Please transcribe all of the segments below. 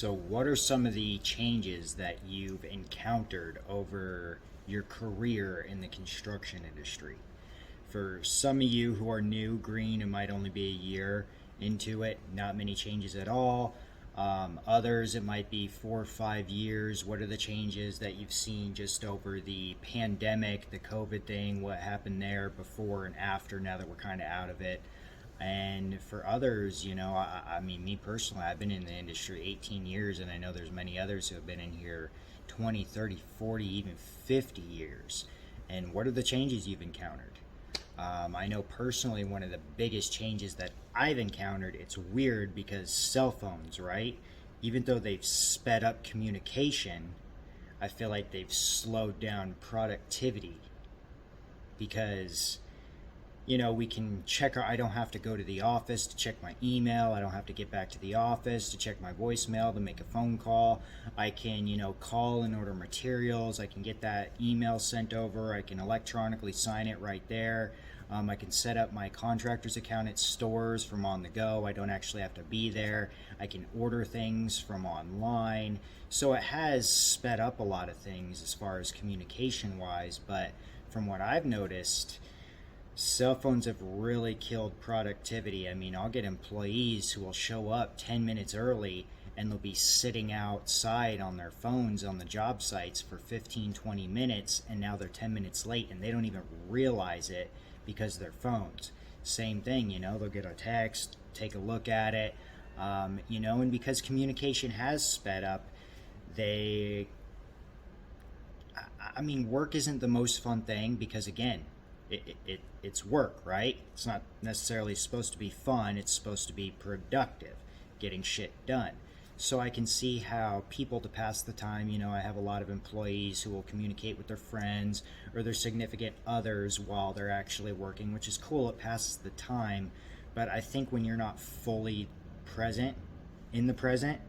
So, what are some of the changes that you've encountered over your career in the construction industry? For some of you who are new, green, it might only be a year into it, not many changes at all. Others, it might be 4 or 5 years. What are the changes that you've seen just over the pandemic, the COVID thing, what happened there before and after, now that we're kind of out of it? And for others, I mean, me personally, I've been in the industry 18 years, and I know there's many others who have been in here 20, 30, 40, even 50 years. And what are the changes you've encountered? I know personally one of the biggest changes that I've encountered, it's weird because cell phones, right? Even though they've sped up communication, I feel like they've slowed down productivity because we can check I don't have to go to the office to check my email. I don't have to get back to the office to check my voicemail, to make a phone call. I can, call and order materials. I can get that email sent over. I can electronically sign it right there. I can set up my contractor's account at stores from on the go. I don't actually have to be there. I can order things from online. So it has sped up a lot of things as far as communication wise, but from what I've noticed, cell phones have really killed productivity. I mean, I'll get employees who will show up 10 minutes early and they'll be sitting outside on their phones on the job sites for 15, 20 minutes, and now they're 10 minutes late and they don't even realize it because of their phones. Same thing, they'll get a text, take a look at it, and because communication has sped up, they, I mean, work isn't the most fun thing because, again, it's work, right? It's not necessarily supposed to be fun. It's supposed to be productive, getting shit done. So I can see how people, to pass the time, I have a lot of employees who will communicate with their friends or their significant others while they're actually working, which is cool. It passes the time. But I think when you're not fully present in the present,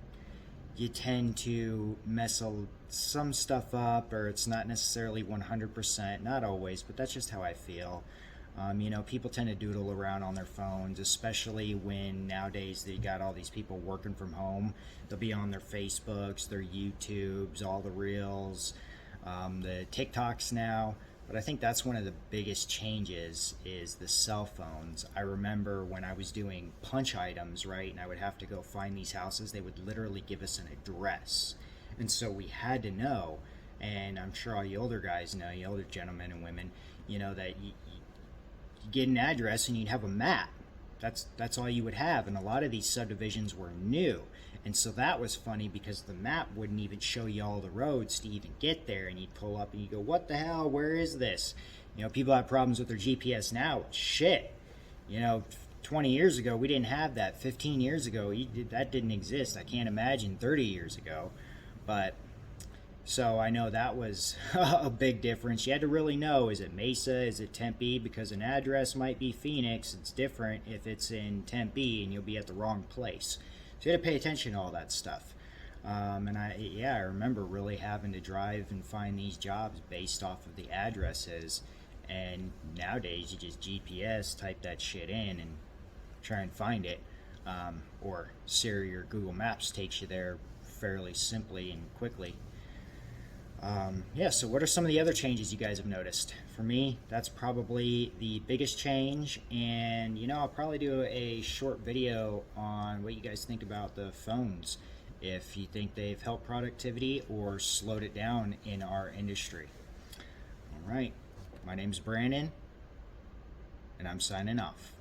you tend to mess some stuff up, or it's not necessarily 100%, not always, but that's just how I feel. People tend to doodle around on their phones, especially when nowadays they got all these people working from home. They'll be on their Facebooks, their YouTubes, all the Reels, the TikToks now. But I think that's one of the biggest changes is the cell phones. I remember when I was doing punch items, right, and I would have to go find these houses, they would literally give us an address. And so we had to know, and I'm sure all you older guys know, you older gentlemen and women, that you get an address and you'd have a map. That's all you would have, and a lot of these subdivisions were new, and so that was funny because the map wouldn't even show you all the roads to even get there, and you'd pull up and you go, what the hell, where is this? People have problems with their GPS now. Shit, 20 years ago we didn't have that. 15 years ago that didn't exist. I can't imagine 30 years ago. But so I know that was a big difference. You had to really know, is it Mesa, is it Tempe? Because an address might be Phoenix. It's different if it's in Tempe, and you'll be at the wrong place. So you had to pay attention to all that stuff. And I remember really having to drive and find these jobs based off of the addresses. And nowadays you just GPS, type that shit in, and try and find it. Or Siri or Google Maps takes you there fairly simply and quickly. So what are some of the other changes you guys have noticed? For me, that's probably the biggest change, and I'll probably do a short video on what you guys think about the phones, if you think they've helped productivity or slowed it down in our industry. All right, my name's Brandon, and I'm signing off.